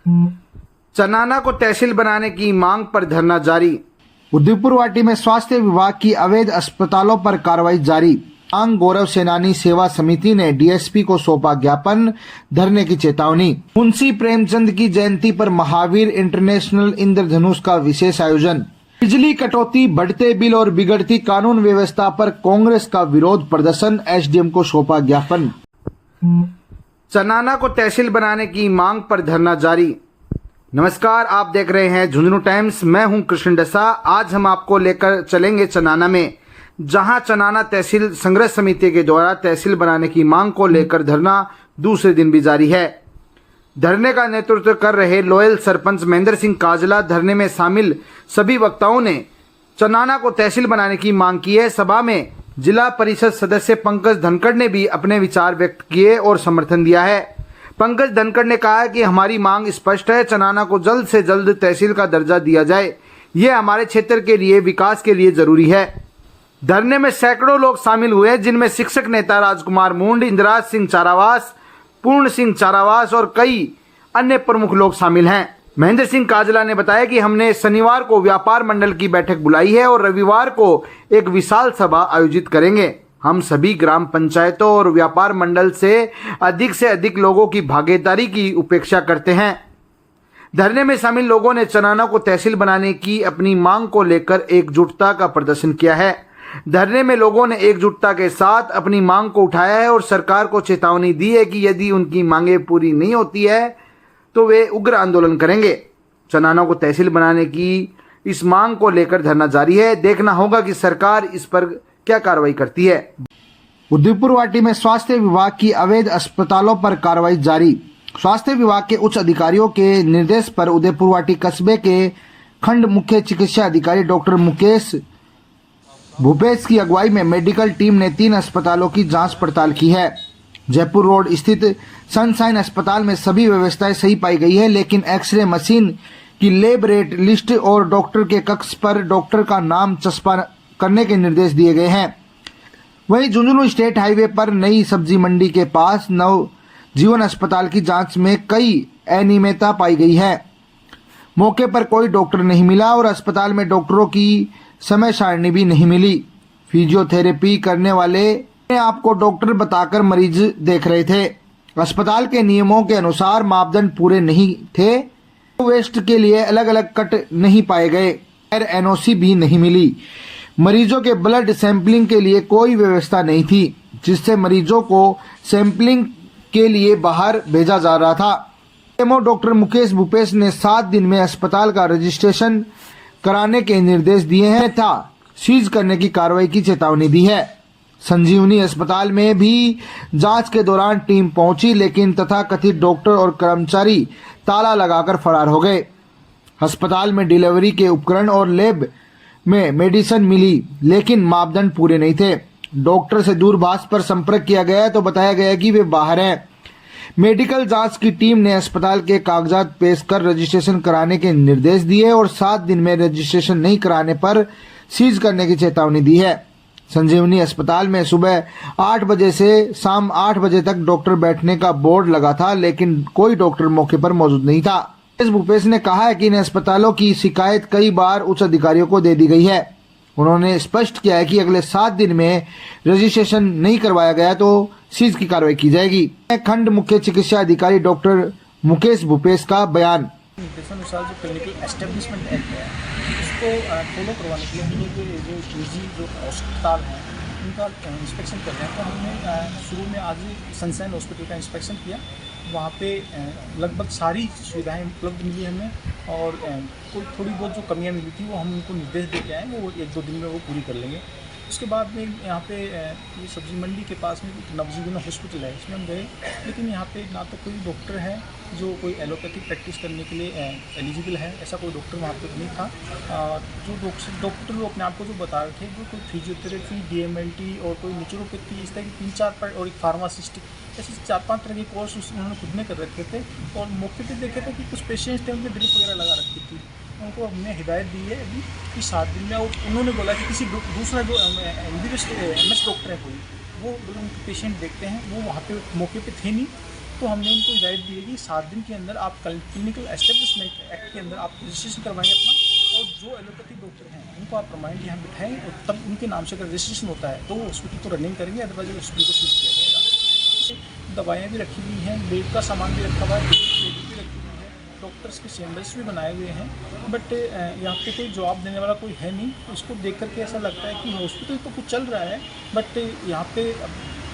चनाना को तहसील बनाने की मांग पर धरना जारी। उदयपुर वाटी में स्वास्थ्य विभाग की अवैध अस्पतालों पर कार्रवाई जारी। मांग गौरव सेनानी सेवा समिति ने डीएसपी को सौंपा ज्ञापन, धरने की चेतावनी। मुंशी प्रेमचंद की जयंती पर महावीर इंटरनेशनल इंद्रधनुष का विशेष आयोजन। बिजली कटौती, बढ़ते बिल और बिगड़ती कानून व्यवस्था पर कांग्रेस का विरोध प्रदर्शन, एसडीएम को सौंपा ज्ञापन। चनाना को तहसील बनाने की मांग पर धरना जारी। नमस्कार, आप देख रहे हैं झुंझुनू टाइम्स। मैं हूं कृष्ण डसा। आज हम आपको लेकर चलेंगे चनाना में, जहां चनाना तहसील संग्रह समिति के द्वारा तहसील बनाने की मांग को लेकर धरना दूसरे दिन भी जारी है। धरने का नेतृत्व कर रहे लोयल सरपंच महेंद्र सिंह काजला, धरने में शामिल सभी वक्ताओं ने चनाना को तहसील बनाने की मांग की है। सभा में जिला परिषद सदस्य पंकज धनखड़ ने भी अपने विचार व्यक्त किए और समर्थन दिया है। पंकज धनखड़ ने कहा कि हमारी मांग स्पष्ट है, चनाना को जल्द से जल्द तहसील का दर्जा दिया जाए। ये हमारे क्षेत्र के लिए विकास के लिए जरूरी है। धरने में सैकड़ों लोग शामिल हुए, जिनमें शिक्षक नेता राजकुमार मुंड, इंदिराज सिंह चारावास, पूर्ण सिंह चारावास और कई अन्य प्रमुख लोग शामिल हैं। महेंद्र सिंह काजला ने बताया कि हमने शनिवार को व्यापार मंडल की बैठक बुलाई है और रविवार को एक विशाल सभा आयोजित करेंगे। हम सभी ग्राम पंचायतों और व्यापार मंडल से अधिक लोगों की भागीदारी की उपेक्षा करते हैं। धरने में शामिल लोगों ने चनाना को तहसील बनाने की अपनी मांग को लेकर एकजुटता का प्रदर्शन किया है। धरने में लोगों ने एकजुटता के साथ अपनी मांग को उठाया है और सरकार को चेतावनी दी है कि यदि उनकी मांगें पूरी नहीं होती है तो वे उग्र आंदोलन करेंगे। चनाना को तहसील बनाने की इस मांग को लेकर धरना जारी है। देखना होगा कि सरकार इस पर क्या कार्रवाई करती है। उदयपुर वाटी में स्वास्थ्य विभाग की अवैध अस्पतालों पर कार्रवाई जारी। स्वास्थ्य विभाग के उच्च अधिकारियों के निर्देश पर उदयपुर वाटी कस्बे के खंड मुख्य चिकित्सा अधिकारी डॉक्टर मुकेश भूपेश की अगुवाई में मेडिकल टीम ने 3 अस्पतालों की जांच पड़ताल की है। जयपुर रोड स्थित सनशाइन अस्पताल में सभी व्यवस्थाएं सही पाई गई है, लेकिन एक्सरे मशीन की लैब रेट लिस्ट और डॉक्टर के कक्ष पर डॉक्टर का नाम चस्पा करने के निर्देश दिए गए हैं। वहीं झुंझुनू स्टेट हाईवे पर नई सब्जी मंडी के पास नवजीवन अस्पताल की जांच में कई अनियमितता पाई गई है। मौके पर कोई डॉक्टर नहीं मिला और अस्पताल में डॉक्टरों की समय सारणी भी नहीं मिली। फिजियोथेरेपी करने वाले आपको डॉक्टर बताकर मरीज देख रहे थे। अस्पताल के नियमों के अनुसार मापदंड पूरे नहीं थे। वेस्ट के लिए अलग अलग कट नहीं पाए गए, एनओसी भी नहीं मिली। मरीजों के ब्लड सैंपलिंग के लिए कोई व्यवस्था नहीं थी, जिससे मरीजों को सैंपलिंग के लिए बाहर भेजा जा रहा था। एमओ डॉक्टर मुकेश भूपेश ने 7 दिन में अस्पताल का रजिस्ट्रेशन कराने के निर्देश दिए हैं तथा सीज करने की कार्रवाई की चेतावनी दी है। संजीवनी अस्पताल में भी जांच के दौरान टीम पहुंची, लेकिन तथाकथित डॉक्टर और कर्मचारी ताला लगाकर फरार हो गए। अस्पताल में डिलीवरी के उपकरण और लैब में मेडिसिन मिली, लेकिन मापदंड पूरे नहीं थे। डॉक्टर से दूरभाष पर संपर्क किया गया तो बताया गया कि वे बाहर हैं। मेडिकल जांच की टीम ने अस्पताल के कागजात पेश कर रजिस्ट्रेशन कराने के निर्देश दिए और 7 दिन में रजिस्ट्रेशन नहीं कराने पर सीज करने की चेतावनी दी है। संजीवनी अस्पताल में सुबह 8 बजे से शाम 8 बजे तक डॉक्टर बैठने का बोर्ड लगा था, लेकिन कोई डॉक्टर मौके पर मौजूद नहीं था। भूपेश ने कहा है कि इन अस्पतालों की शिकायत कई बार उच्च अधिकारियों को दे दी गई है। उन्होंने स्पष्ट किया है कि अगले 7 दिन में रजिस्ट्रेशन नहीं करवाया गया तो सीज की कार्रवाई की जाएगी। खंड मुख्य चिकित्सा अधिकारी डॉक्टर मुकेश भूपेश का बयान। निर्देशानुसार जो क्लिनिकल एस्टेब्लिशमेंट एक्ट है उसको फॉलो करवाने के लिए हम लोग जो निजी जो अस्पताल हैं उनका इंस्पेक्शन कर रहे हैं। तो हमने शुरू में आज सनशाइन हॉस्पिटल का इंस्पेक्शन किया। वहाँ पे लगभग सारी सुविधाएं उपलब्ध मिली हमें और कोई थोड़ी बहुत जो कमियां मिली थी वो हम उनको निर्देश देके आए, वो 1-2 दिन में वो पूरी कर लेंगे। उसके बाद में यहाँ पे ये सब्जी मंडी के पास में नवजीवन हॉस्पिटल है, इसमें हम गए, लेकिन यहाँ पे ना तो कोई डॉक्टर है जो कोई एलोपैथिक प्रैक्टिस करने के लिए एलिजिबल है, ऐसा कोई डॉक्टर वहाँ पे नहीं था। जो डॉक्टर वो अपने आप को जो बता रहे थे वो कोई फिजियोथेरेपी, DMLT और कोई नेचुरोपैथी, इस तरह की 3-4 और एक फार्मासिस्ट, ऐसे 4-5 तरह के कोर्स उन्होंने खुद में कर रखे थे। और मौके पे देखे थे कि कुछ पेशेंट्स थे उनके ड्रिप वगैरह लगा रखी थी, उनको हमने हिदायत दी है अभी कि 7 दिन में। और उन्होंने बोला कि किसी दूसरा जो MS डॉक्टर है कोई, वो उनके पेशेंट देखते हैं, वो वहाँ पे मौके पे थे नहीं। तो हमने उनको हिदायत दी है कि 7 दिन के अंदर आप क्लिनिकल एस्टेब्लिशमेंट एक्ट के अंदर आप रजिस्ट्रेशन करवाएं अपना, और जो एलोपैथी डॉक्टर हैं उनको आप परमानेंट यहाँ बिठाएं, और तब उनके नाम से अगर रजिस्ट्रेशन होता है तो वो हॉस्पिटल को रनिंग करेंगे, अदरवाइज हॉस्पिटल को स्विच किया जाएगा। दवाइयाँ भी रखी हुई हैं, बेड का सामान भी रखा हुआ है, बेड भी रखी हुई है, डॉक्टर्स के चैम्बर्स भी बनाए हुए हैं, बट यहाँ पे कोई जवाब देने वाला कोई है नहीं। तो इसको देख करके ऐसा लगता है कि हॉस्पिटल तो कुछ चल रहा है, बट यहाँ पे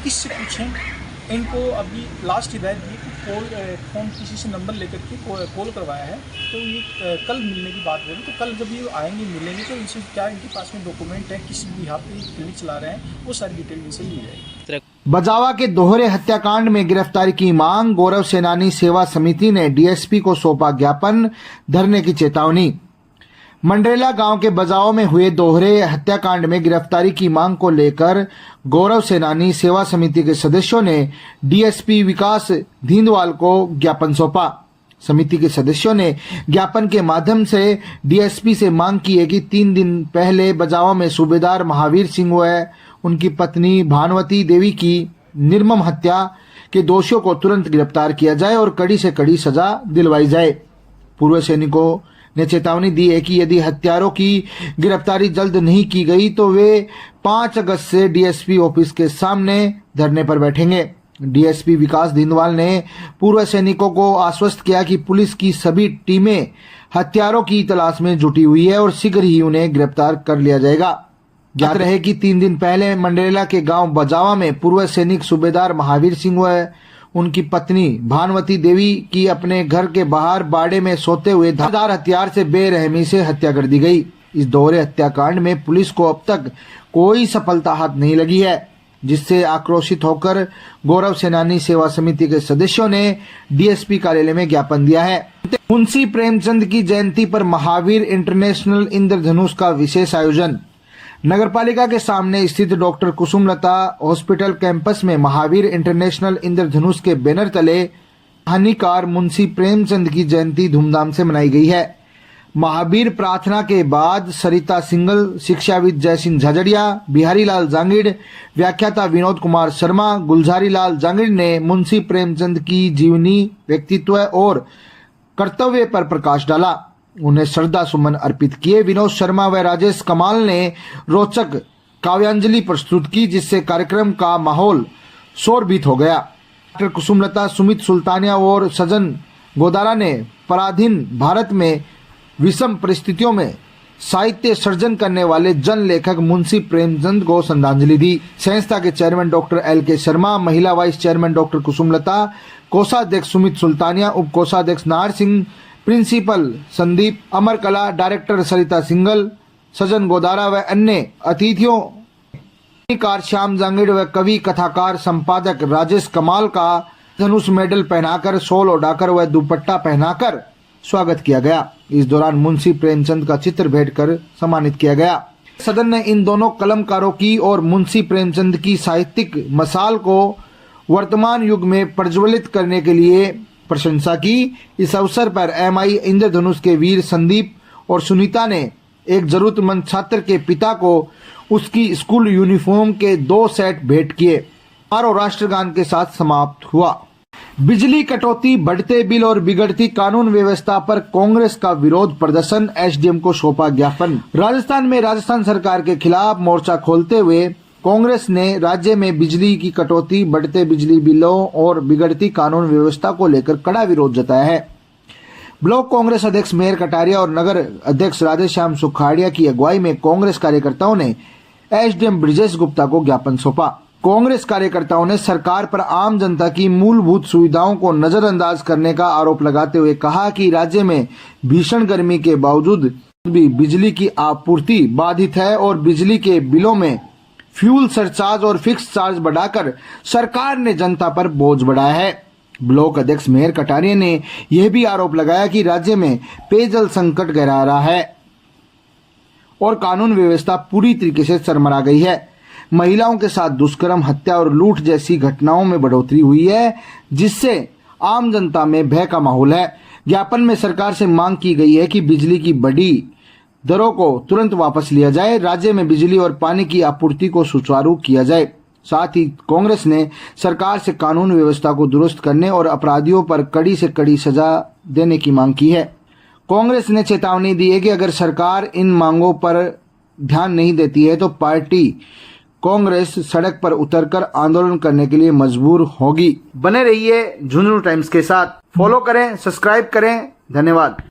किससे पूछें। इनको अभी लास्ट हिदायत दी कि फ़ोन किसी से नंबर लेकर के कॉल करवाया है, तो ये कल मिलने की बात होगी। तो कल जब ये आएंगे मिलेंगे तो इनसे क्या इनके पास में डॉक्यूमेंट है, किसी भी यहाँ पे क्लिनिक चला रहे हैं, वो सारी डिटेल इनसे ली जाएगी। बजावा के दोहरे हत्याकांड में गिरफ्तारी की मांग, गौरव सेनानी सेवा समिति ने डीएसपी को सौंपा ज्ञापन, धरने की चेतावनी। मंडरेला गांव के बजाव में हुए दोहरे हत्याकांड में गिरफ्तारी की मांग को लेकर गौरव सेनानी सेवा समिति के सदस्यों ने डीएसपी विकास धींदवाल को ज्ञापन सौंपा। समिति के सदस्यों ने ज्ञापन के माध्यम से डीएसपी से मांग की है कि 3 दिन पहले बजावा में सूबेदार महावीर सिंह व उनकी पत्नी भानुवती देवी की निर्मम हत्या के दोषियों को तुरंत गिरफ्तार किया जाए और कड़ी से कड़ी सजा दिलवाई जाए। पूर्व सैनिकों ने चेतावनी दी है कि यदि हत्यारों की गिरफ्तारी जल्द नहीं की गई तो वे 5 अगस्त से डीएसपी ऑफिस के सामने धरने पर बैठेंगे। डीएसपी विकास धींदवाल ने पूर्व सैनिकों को आश्वस्त किया कि पुलिस की सभी टीमें हत्यारों की तलाश में जुटी हुई है और शीघ्र ही उन्हें गिरफ्तार कर लिया जाएगा। ज्ञात रहे कि 3 दिन पहले मंडरेला के गांव बजावा में पूर्व सैनिक सूबेदार महावीर सिंह व उनकी पत्नी भानुवती देवी की अपने घर के बाहर बाड़े में सोते हुए धारदार हथियार से बेरहमी से हत्या कर दी गई। इस दोहरे हत्याकांड में पुलिस को अब तक कोई सफलता हाथ नहीं लगी है, जिससे आक्रोशित होकर गौरव सेनानी सेवा समिति के सदस्यों ने डीएसपी कार्यालय में ज्ञापन दिया है। मुंशी प्रेमचंद की जयंती पर महावीर इंटरनेशनल इंद्रधनुष का विशेष आयोजन। नगरपालिका के सामने स्थित डॉक्टर कुसुमलता हॉस्पिटल कैंपस में महावीर इंटरनेशनल इंद्रधनुष के बैनर तले कहानीकार मुंशी प्रेमचंद की जयंती धूमधाम से मनाई गई है। महावीर प्रार्थना के बाद सरिता सिंगल, शिक्षाविद जयसिंह झाझड़िया, बिहारी लाल जांगिड़, व्याख्याता विनोद कुमार शर्मा, गुलजारी लाल जांगिड़ ने मुंशी प्रेमचंद की जीवनी, व्यक्तित्व और कर्तव्य पर प्रकाश डाला। उन्हें श्रद्धा सुमन अर्पित किए। विनोद शर्मा व राजेश कमाल ने रोचक काव्यांजलि प्रस्तुत की, जिससे कार्यक्रम का माहौल शोरभीत हो गया। डॉक्टर कुसुमलता, सुमित सुल्तानिया और सजन गोदारा ने पराधीन भारत में विषम परिस्थितियों में साहित्य सर्जन करने वाले जन लेखक मुंशी प्रेमचंद को श्रद्धांजलि दी। संस्था के चेयरमैन डॉक्टर LK शर्मा, महिला वाइस चेयरमैन डॉक्टर कुसुमलता, कोषाध्यक्ष सुमित सुल्तानिया, उप कोषाध्यक्ष नाहर सिंह, प्रिंसिपल संदीप अमरकला, डायरेक्टर सरिता सिंगल, सजन गोदारा व अन्य अतिथियों कार श्याम जांगिड़ व कवि कथाकार संपादक राजेश कमाल का धनुष मेडल पहनाकर, शॉल ओढ़ाकर व दुपट्टा पहनाकर स्वागत किया गया। इस दौरान मुंशी प्रेमचंद का चित्र भेंट कर सम्मानित किया गया। सदन ने इन दोनों कलमकारों की और मुंशी प्रेमचंद की साहित्यिक मसाल को वर्तमान युग में प्रज्वलित करने के लिए प्रशंसा की। इस अवसर पर MI इंद्रधनुष के वीर संदीप और सुनीता ने एक जरूरतमंद छात्र के पिता को उसकी स्कूल यूनिफॉर्म के 2 सेट भेंट किए। समारोह राष्ट्रगान के साथ समाप्त हुआ। बिजली कटौती, बढ़ते बिल और बिगड़ती कानून व्यवस्था पर कांग्रेस का विरोध प्रदर्शन, SDM को सौंपा ज्ञापन। राजस्थान में राजस्थान सरकार के खिलाफ मोर्चा खोलते हुए कांग्रेस ने राज्य में बिजली की कटौती, बढ़ते बिजली बिलों और बिगड़ती कानून व्यवस्था को लेकर कड़ा विरोध जताया है। ब्लॉक कांग्रेस अध्यक्ष मेयर कटारिया और नगर अध्यक्ष राधेश्याम सुखाड़िया की अगुवाई में कांग्रेस कार्यकर्ताओं ने SDM ब्रिजेश गुप्ता को ज्ञापन सौंपा। कांग्रेस कार्यकर्ताओं ने सरकार पर आम जनता की मूलभूत सुविधाओं को नजरअंदाज करने का आरोप लगाते हुए कहा कि राज्य में भीषण गर्मी के बावजूद भी बिजली की आपूर्ति बाधित है और बिजली के बिलों में फ्यूल सरचार्ज और फिक्स चार्ज बढ़ाकर सरकार ने जनता पर बोझ बढ़ाया है। ब्लॉक अध्यक्ष मेयर कटारिया ने यह भी आरोप लगाया कि राज्य में पेयजल संकट गहरा रहा है और कानून व्यवस्था पूरी तरीके से चरमरा गई है। महिलाओं के साथ दुष्कर्म, हत्या और लूट जैसी घटनाओं में बढ़ोतरी हुई है, जिससे आम जनता में भय का माहौल है। ज्ञापन में सरकार से मांग की गई है कि बिजली की बढ़ी दरों को तुरंत वापस लिया जाए, राज्य में बिजली और पानी की आपूर्ति को सुचारू किया जाए। साथ ही कांग्रेस ने सरकार से कानून व्यवस्था को दुरुस्त करने और अपराधियों पर कड़ी से कड़ी सजा देने की मांग की है। कांग्रेस ने चेतावनी दी है कि अगर सरकार इन मांगों पर ध्यान नहीं देती है तो पार्टी कांग्रेस सड़क पर उतरकर आंदोलन करने के लिए मजबूर होगी। बने रहिए झुंझुनू टाइम्स के साथ, फॉलो करें, सब्सक्राइब करें। धन्यवाद।